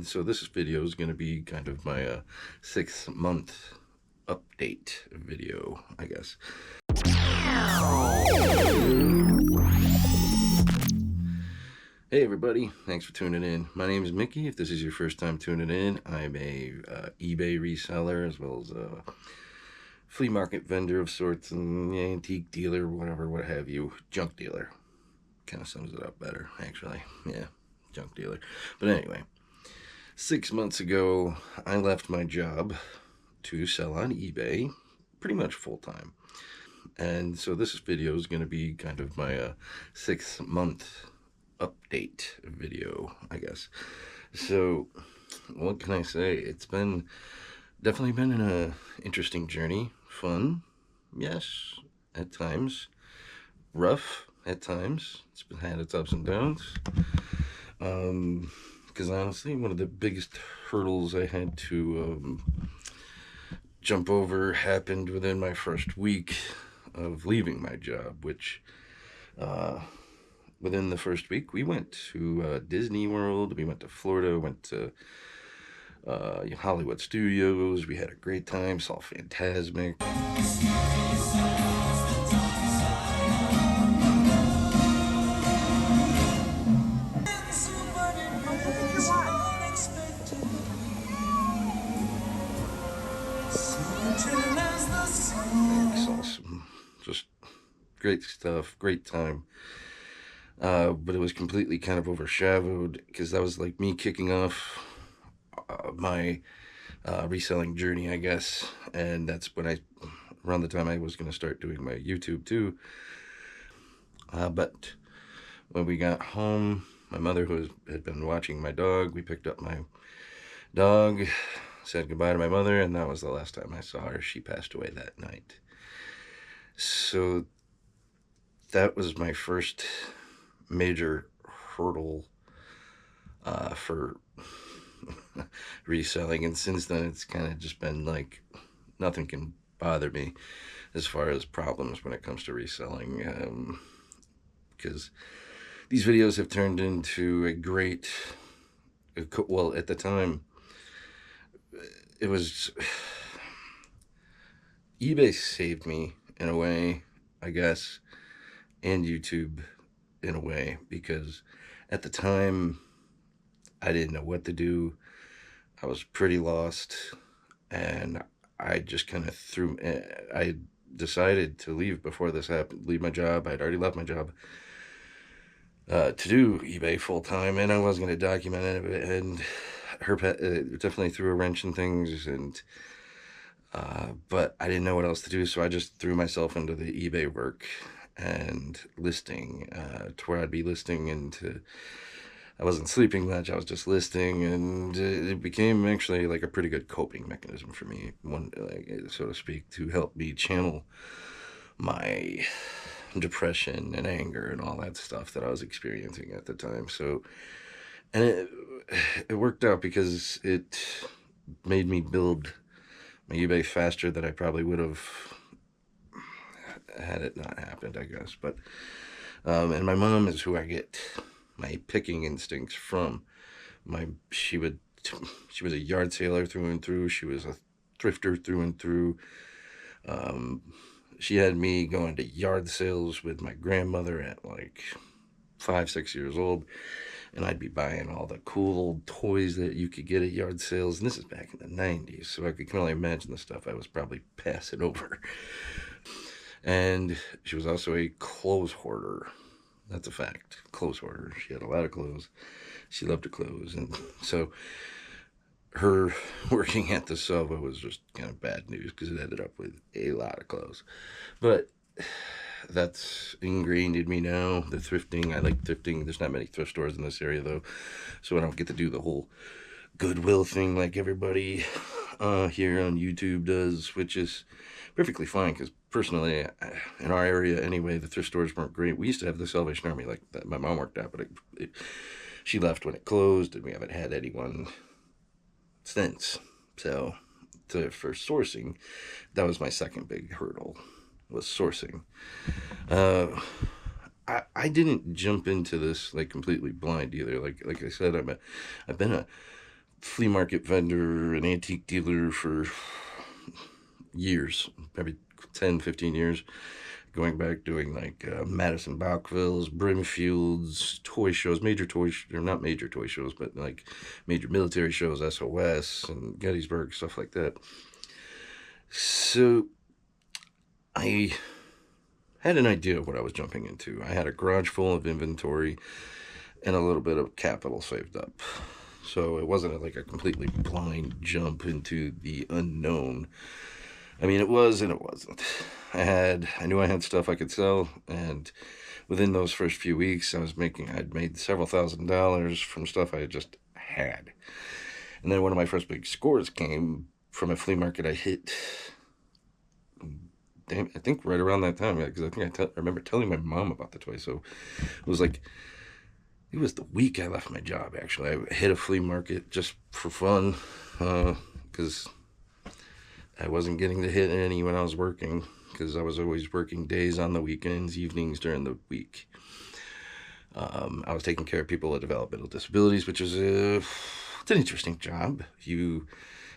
And so this video is going to be kind of my 6-month update video, I guess. Hey everybody, thanks for tuning in. My name is Mickey. If this is your first time tuning in, I'm a eBay reseller as well as a flea market vendor of sorts and antique dealer, whatever, what have you. Junk dealer. Kind of sums it up better, actually. Yeah, junk dealer. But anyway, 6 months ago, I left my job to sell on eBay pretty much full time. And so this video is going to be kind of my 6-month update video, I guess. So what can I say? It's definitely been an interesting journey. Fun, yes, at times. Rough at times. It's had its ups and downs. Because honestly, one of the biggest hurdles I had to jump over happened within my first week of leaving my job, which within the first week we went to Disney World, we went to Florida, went to Hollywood Studios. We had a great time, saw Fantasmic. Saw some just great stuff, great time. But it was completely kind of overshadowed because that was like me kicking off my reselling journey, I guess. And that's when around the time I was going to start doing my YouTube too. But when we got home, my mother, who had been watching my dog, we picked up my dog, said goodbye to my mother, and that was the last time I saw her. She passed away that night. So that was my first major hurdle for reselling, and since then it's kind of just been like nothing can bother me as far as problems when it comes to reselling, because these videos have turned into a great, well, at the time it was, eBay saved me in a way, I guess, and YouTube in a way, because at the time I didn't know what to do. I was pretty lost, and I just kind of I decided to leave before this happened, leave my job. I'd already left my job to do eBay full time, and I was going to document it, and her definitely threw a wrench in things, and but I didn't know what else to do, so I just threw myself into the eBay work and listing, to where I'd be listing into, I wasn't sleeping much, I was just listing, and it became actually like a pretty good coping mechanism for me, so to speak, to help me channel my depression and anger and all that stuff that I was experiencing at the time. So, and it worked out because it made me build my eBay faster than I probably would have had it not happened, I guess. But and my mom is who I get my picking instincts from. She was a yard sailor through and through. She was a thrifter through and through. She had me going to yard sales with my grandmother at like 5-6 years old, and I'd be buying all the cool old toys that you could get at yard sales, and this is back in the 90s, so I can only imagine the stuff I was probably passing over. And she was also a clothes hoarder. That's a fact. Clothes hoarder. She had a lot of clothes. She loved her clothes, and so her working at the Selva was just kind of bad news because it ended up with a lot of clothes. But that's ingrained in me now. The thrifting, I like thrifting. There's not many thrift stores in this area though, so I don't get to do the whole Goodwill thing like everybody here on YouTube does, which is perfectly fine, because personally, in our area anyway, the thrift stores weren't great. We used to have the Salvation Army like that my mom worked at, but she left when it closed, and we haven't had anyone since. So for sourcing, that was my second big hurdle, was sourcing. I didn't jump into this like completely blind either. Like I said, I've been a flea market vendor, an antique dealer for years, maybe 10, 15 years, going back doing like Madison Bachville's, Brimfield's, toy shows, or not major toy shows, but like major military shows, SOS and Gettysburg, stuff like that. So I had an idea of what I was jumping into. I had a garage full of inventory and a little bit of capital saved up. So it wasn't like a completely blind jump into the unknown. I mean, it was and it wasn't. I knew I had stuff I could sell, and within those first few weeks, I'd made several $1,000s from stuff I had just had. And then one of my first big scores came from a flea market I hit, I think right around that time, because I think I remember telling my mom about the toy. So it was the week I left my job, actually. I hit a flea market just for fun, because I wasn't getting to hit any when I was working, because I was always working days on the weekends, evenings during the week. I was taking care of people with developmental disabilities, which is it's an interesting job.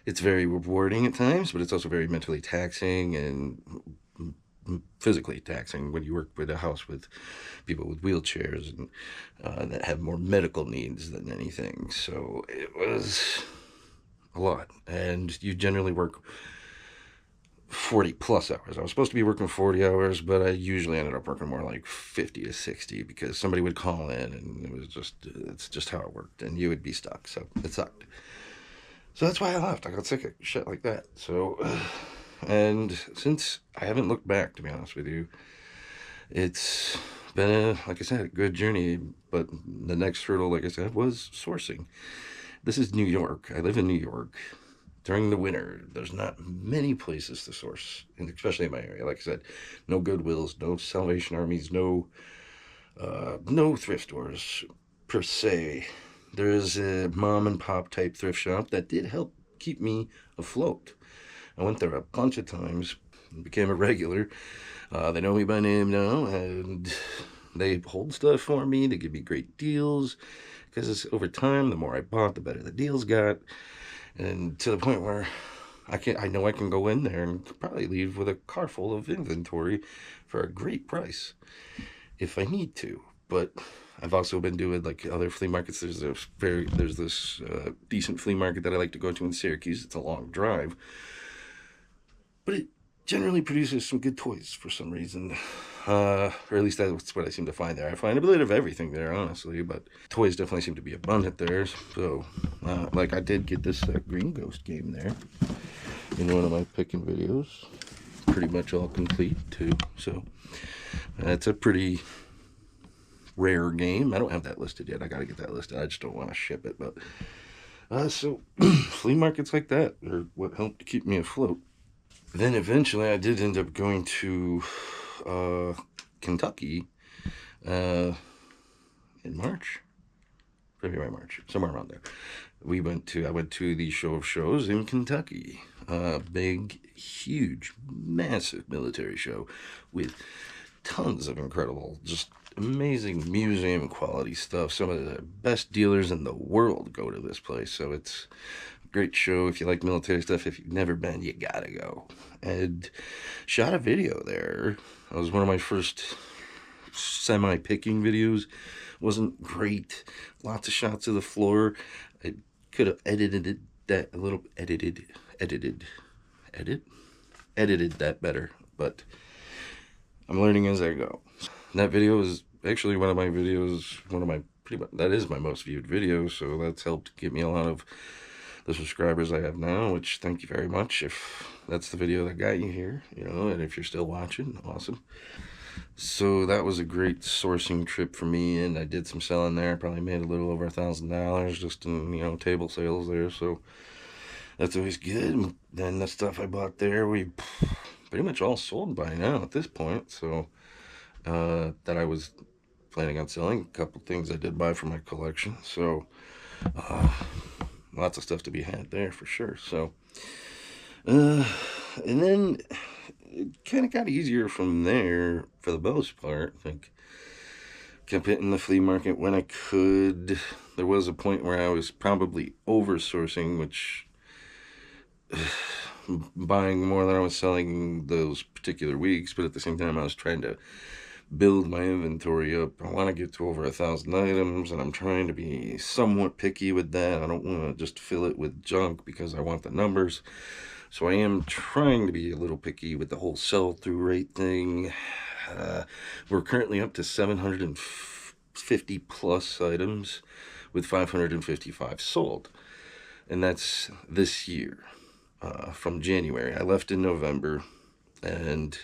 It's very rewarding at times, but it's also very mentally taxing and physically taxing when you work with a house with people with wheelchairs and that have more medical needs than anything. So it was a lot, and you generally work 40 plus hours. I was supposed to be working 40 hours, but I usually ended up working more like 50 to 60 because somebody would call in and it's just how it worked, and you would be stuck. So it sucked. So that's why I left. I got sick of shit like that. So, and since I haven't looked back, to be honest with you, it's been, like I said, a good journey. But the next hurdle, like I said, was sourcing. This is New York. I live in New York. During the winter, there's not many places to source, and especially in my area. Like I said, no Goodwills, no Salvation Armies, no thrift stores per se. There's a mom and pop type thrift shop that did help keep me afloat. I went there a bunch of times and became a regular. They know me by name now, and they hold stuff for me. They give me great deals, because over time, the more I bought, the better the deals got. And to the point where I know I can go in there and probably leave with a car full of inventory for a great price if I need to. But I've also been doing like other flea markets. There's this decent flea market that I like to go to in Syracuse. It's a long drive, but it generally produces some good toys for some reason. Or at least that's what I seem to find there. I find a bit of everything there, honestly, but toys definitely seem to be abundant there. So, like I did get this Green Ghost game there in one of my picking videos. Pretty much all complete, too. So, that's a pretty rare game. I don't have that listed yet. I gotta get that listed. I just don't want to ship it. But, so, flea markets like that are what helped to keep me afloat. Then eventually I did end up going to Kentucky in February, March, somewhere around there. I went to the Show of Shows in Kentucky. Big, huge, massive military show with tons of incredible, just amazing museum quality stuff. Some of the best dealers in the world go to this place. So it's a great show. If you like military stuff, if you've never been, you gotta go. And shot a video there. That was one of my first semi-picking videos. Wasn't great. Lots of shots of the floor. I could have edited that a little, edited that better, but I'm learning as I go. That video is actually that is my most viewed video, so that's helped get me a lot of the subscribers I have now, which thank you very much if that's the video that got you here, and if you're still watching, awesome. So that was a great sourcing trip for me, and I did some selling there. Probably made a little over $1,000 just in, table sales there, so that's always good. And then the stuff I bought there, we pretty much all sold by now at this point, so that I was planning on selling. A couple things I did buy for my collection, so lots of stuff to be had there for sure. So and then it kind of got easier from there for the most part. Like Kept hitting the flea market when I could. There was a point where I was probably oversourcing, which buying more than I was selling those particular weeks, but at the same time I was trying to build my inventory up. I want to get to over 1,000 items, and I'm trying to be somewhat picky with that. I don't want to just fill it with junk because I want the numbers. So I am trying to be a little picky with the whole sell-through rate thing. We're currently up to 750 plus items with 555 sold. And that's this year, from January. I left in November, and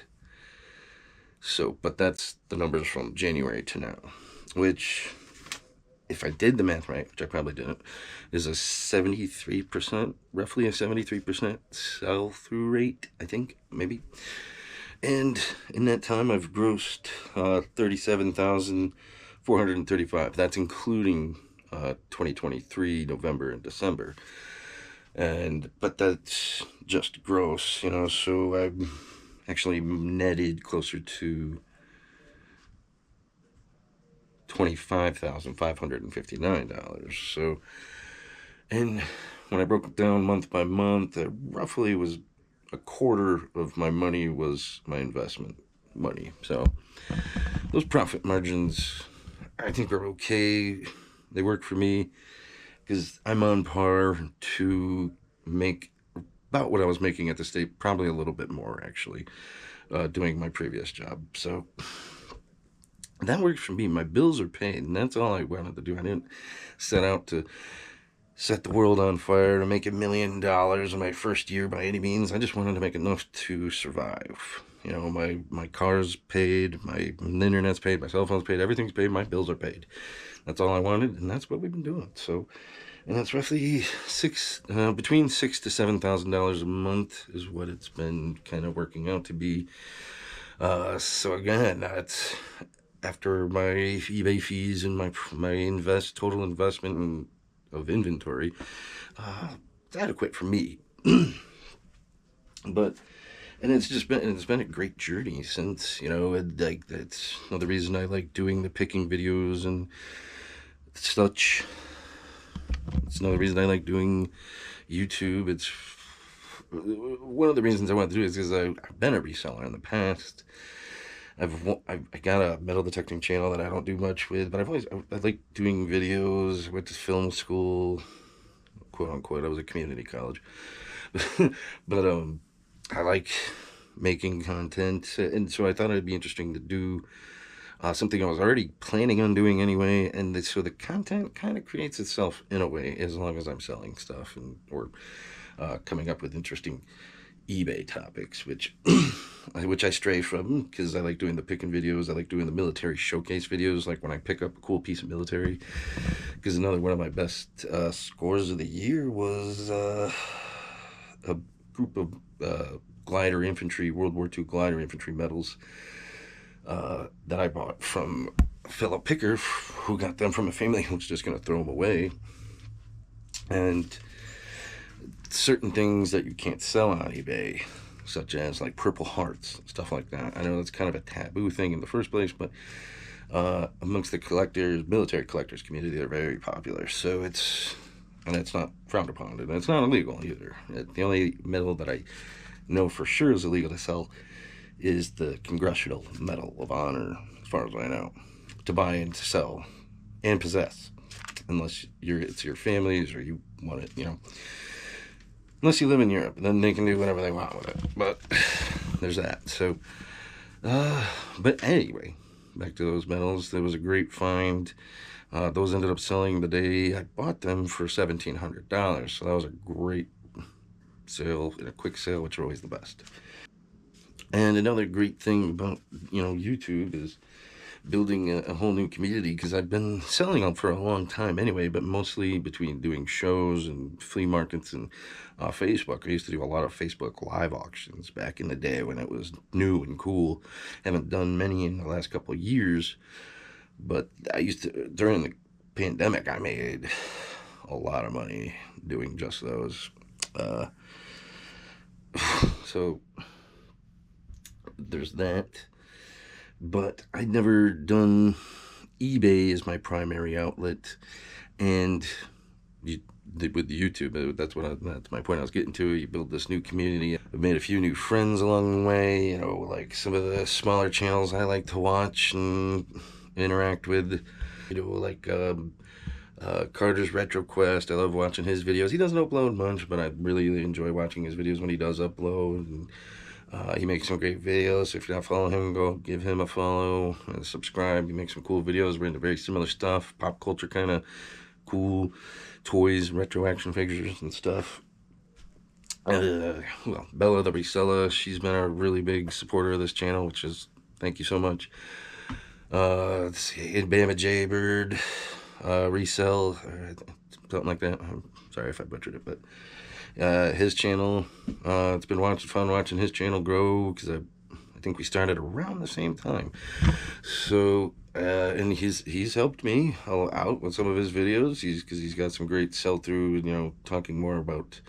so, but that's the numbers from January to now, which, if I did the math right, which I probably didn't, is a 73%, roughly a 73% sell through rate, I think, maybe. And in that time, I've grossed 37,435. That's including 2023 November and December. But that's just gross, so I'm actually netted closer to $25,559. So, and when I broke it down month by month, it roughly was a quarter of my money was my investment money. So those profit margins, I think, are okay. They work for me because I'm on par to make about what I was making at the state, probably a little bit more actually, doing my previous job. So that works for me. My bills are paid, and that's all I wanted to do. I didn't set out to set the world on fire to make $1 million in my first year by any means. I just wanted to make enough to survive. My car's paid, my internet's paid, my cell phone's paid, everything's paid, my bills are paid. That's all I wanted, and that's what we've been doing. So, and that's roughly between $6,000 to $7,000 a month is what it's been kind of working out to be. So again, that's after my eBay fees and my total investment of inventory. It's adequate for me. But it's been a great journey since, that's another reason I like doing the picking videos and such. It's another reason I like doing YouTube. It's one of the reasons I want to do it is because I've been a reseller in the past. I got a metal detecting channel that I don't do much with, but I like doing videos. I went to film school, quote unquote. I was at community college, but I like making content, and so I thought it'd be interesting to do something I was already planning on doing anyway. And so the content kind of creates itself in a way, as long as I'm selling stuff or coming up with interesting eBay topics, which I stray from because I like doing the picking videos. I like doing the military showcase videos, like when I pick up a cool piece of military. Because another one of my best scores of the year was a group of glider infantry, World War II glider infantry medals that I bought from a fellow picker who got them from a family who was just going to throw them away. And certain things that you can't sell on eBay, such as like Purple Hearts, stuff like that. I know that's kind of a taboo thing in the first place, but amongst the military collectors community, they're very popular. So it's not frowned upon, and it's not illegal either. The only medal that I know for sure is illegal to sell is the Congressional Medal of Honor, as far as I know, to buy and to sell and possess, unless it's your family's or you want it, unless you live in Europe, then they can do whatever they want with it. But there's that. So, but anyway, back to those medals. There was a great find. Those ended up selling the day I bought them for $1,700. So that was a great sale, a quick sale, which are always the best. And another great thing about, YouTube is building a whole new community, because I've been selling them for a long time anyway, but mostly between doing shows and flea markets and Facebook. I used to do a lot of Facebook live auctions back in the day when it was new and cool. Haven't done many in the last couple of years, but during the pandemic, I made a lot of money doing just those. So there's that. But I'd never done eBay is my primary outlet, and you, with YouTube, that's my point I was getting to. You build this new community. I've made a few new friends along the way. You know, like some of the smaller channels I like to watch and interact with. You know, like Carter's Retro Quest. I love watching his videos. He doesn't upload much, but I really enjoy watching his videos when he does upload. And, he makes some great videos. So if you're not following him, go give him a follow and subscribe. He makes some cool videos. We're into very similar stuff, pop culture kind of cool toys, retro action figures and stuff. Well, Bella the reseller, she's been a really big supporter of this channel, which is, thank you so much. Let's see, Bama Jaybird, resell, something like that. I'm sorry if I butchered it, but his channel, it's been fun watching his channel grow, because I think we started around the same time. So and he's helped me out with some of his videos, because he's got some great sell-through, you know, talking more about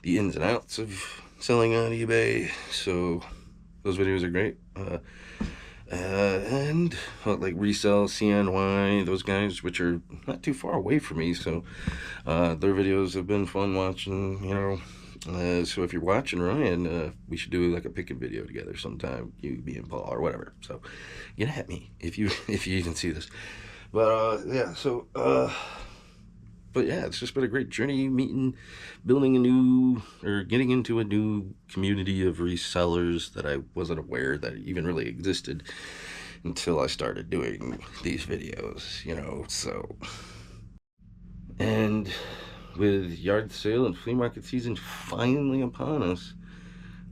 the ins and outs of selling on eBay. So those videos are great. And like Resell, CNY, those guys, which are not too far away from me, so their videos have been fun watching, you know. So if you're watching, Ryan, we should do like a picking video together sometime, you, me, and Paul, or whatever. So get at me if you even see this. But yeah, so but yeah, it's just been a great journey, getting into a new community of resellers that I wasn't aware that even really existed until I started doing these videos, you know. So, and with yard sale and flea market season finally upon us,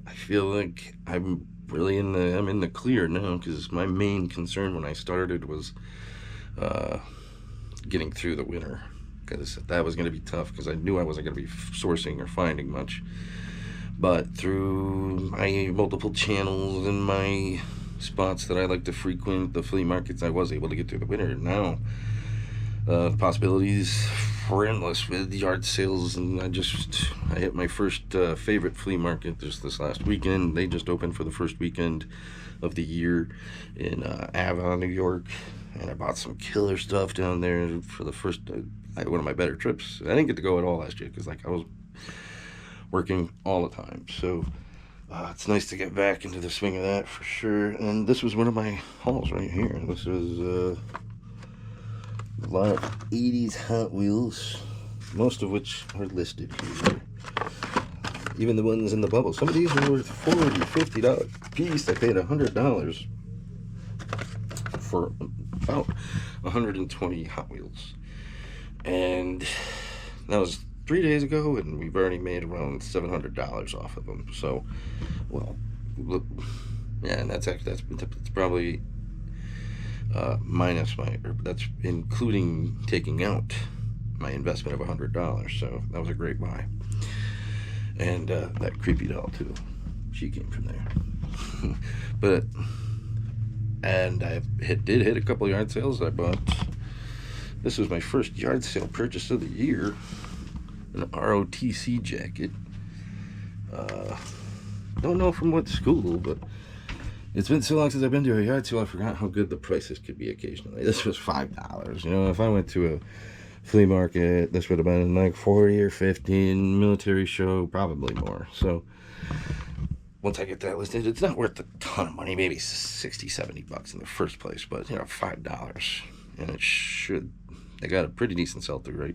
I feel like I'm in the clear now, because my main concern when I started was getting through the winter, because that was going to be tough, because I knew I wasn't going to be sourcing or finding much. But through my multiple channels and my spots that I like to frequent, the flea markets, I was able to get through the winter. Now possibilities are endless with yard sales, and I hit my first favorite flea market just this last weekend. They just opened for the first weekend of the year in Avon, New York, and I bought some killer stuff down there for the first one of my better trips. I didn't get to go at all last year, because like I was working all the time. So it's nice to get back into the swing of that for sure. And this was one of my hauls right here. This was a lot of 80s Hot Wheels, most of which are listed here. Even the ones in the bubble. Some of these are worth $40, $50 a piece. I paid $100 for about 120 Hot Wheels. And that was 3 days ago, and we've already made around $700 off of them. So, well, look, yeah, and that's probably minus that's including taking out my investment of $100. So that was a great buy. And that creepy doll too, she came from there. And I did hit a couple yard sales. I bought, this was my first yard sale purchase of the year, an ROTC jacket. Don't know from what school, but it's been so long since I've been to a yard sale, I forgot how good the prices could be occasionally. This was $5. You know, if I went to a flea market, this would have been like 40 or 50, military show, probably more. So once I get that listed, it's not worth a ton of money, maybe 60, 70 bucks in the first place, but you know, $5, and they got a pretty decent sell-through rate.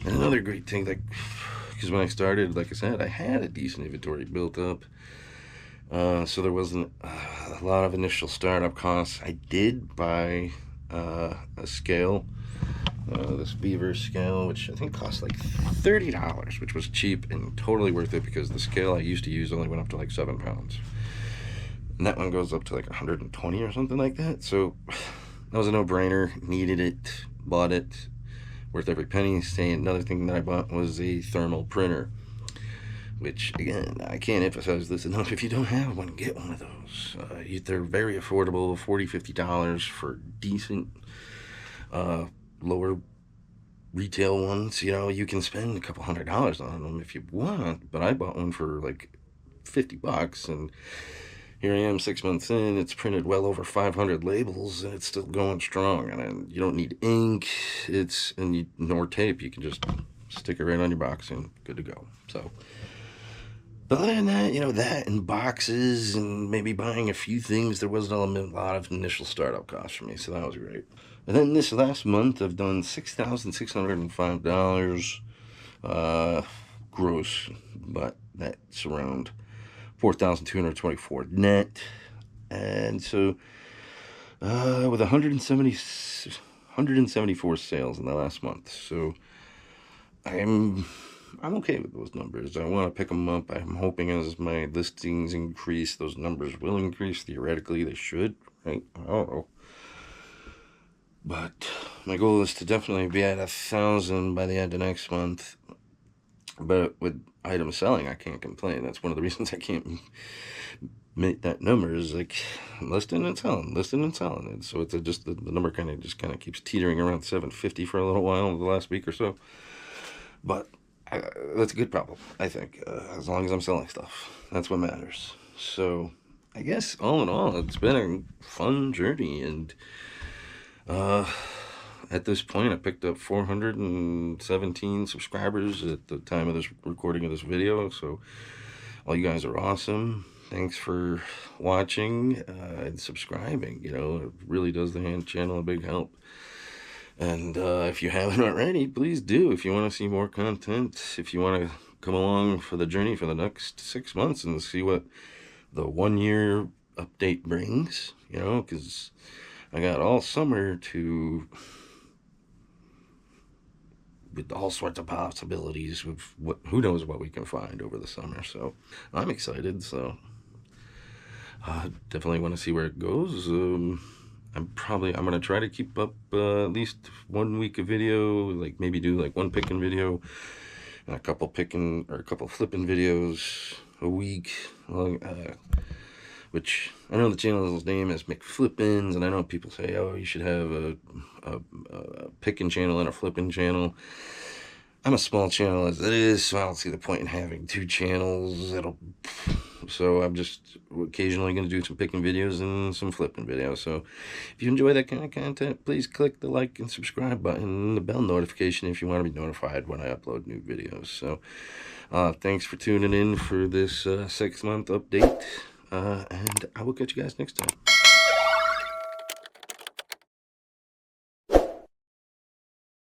And another great thing, because when I started, like I said, I had a decent inventory built up, so there wasn't a lot of initial startup costs. I did buy a scale, this beaver scale, which I think cost like $30, which was cheap and totally worth it, because the scale I used to use only went up to like 7 pounds, and that one goes up to like 120 or something like that. So that was a no-brainer. Needed it, bought it, worth every penny. Another thing that I bought was a thermal printer, which, again, I can't emphasize this enough. If you don't have one, get one of those. They're very affordable, $40, $50 for decent lower retail ones. You know, you can spend a couple $100 on them if you want, but I bought one for like 50 bucks, and here I am 6 months in, it's printed well over 500 labels and it's still going strong. And you don't need ink, nor tape. You can just stick it right on your box and good to go. So, but other than that, that and boxes and maybe buying a few things, there wasn't a lot of initial startup costs for me, so that was great. And then this last month, I've done $6,605 gross, but that's around 4,224 net. And so, with 174 sales in the last month, so I'm okay with those numbers. I want to pick them up. I'm hoping as my listings increase, those numbers will increase. Theoretically, they should, right? I don't know. But my goal is to definitely be at 1,000 by the end of next month. But with item selling, I can't complain. That's one of the reasons I can't make that number, is like listing and selling. And so it's just the number kind of keeps teetering around 750 for a little while the last week or so. But that's a good problem, I think, as long as I'm selling stuff. That's what matters. So I guess all in all, it's been a fun journey. And at this point, I picked up 417 subscribers at the time of this recording of this video. So all you guys are awesome. Thanks for watching and subscribing. It really does the channel a big help. And if you haven't already, please do. If you want to see more content, if you want to come along for the journey for the next 6 months and see what the 1 year update brings, because I got all summer with all sorts of possibilities with who knows what we can find over the summer. So I'm excited. So definitely want to see where it goes. I'm going to try to keep up at least 1 week of video, like maybe do like one picking video and a couple flipping videos a week. Which I know the channel's name is McFlippins, and I know people say, oh, you should have a picking channel and a flipping channel. I'm a small channel as it is, so I don't see the point in having 2 channels. So I'm just occasionally going to do some picking videos and some flipping videos. So if you enjoy that kind of content, please click the like and subscribe button and the bell notification if you want to be notified when I upload new videos. So thanks for tuning in for this 6-month update, and I will catch you guys next time.